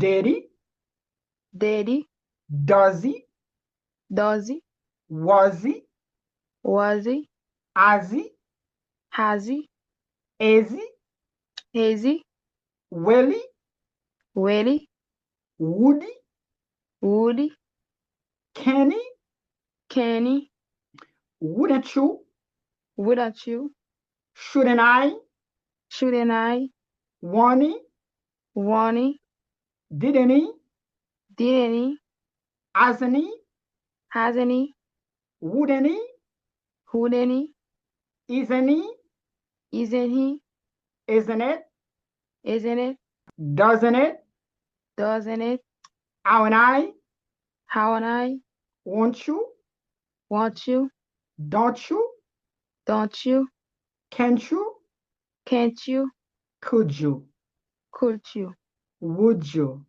Did he? Did he? Does he? Does he? Was he? Was he? Has he? Has he? Is he? Is he? Will he? Will he? Would he? Would he? Can he? Can he? Wouldn't you? Wouldn't you? Shouldn't I? Shouldn't I? Won't he? Want he? Didn't he? Didn't he? Hasn't he? Hasn't he? Wouldn't he? Wouldn't he? Isn't he? Isn't he? Isn't it? Isn't it? Doesn't it? Doesn't it? Aren't I? Haven't I? Won't you? Want you? Don't you? Don't you? Can't you? Can't you? Could you? Could you? Would you?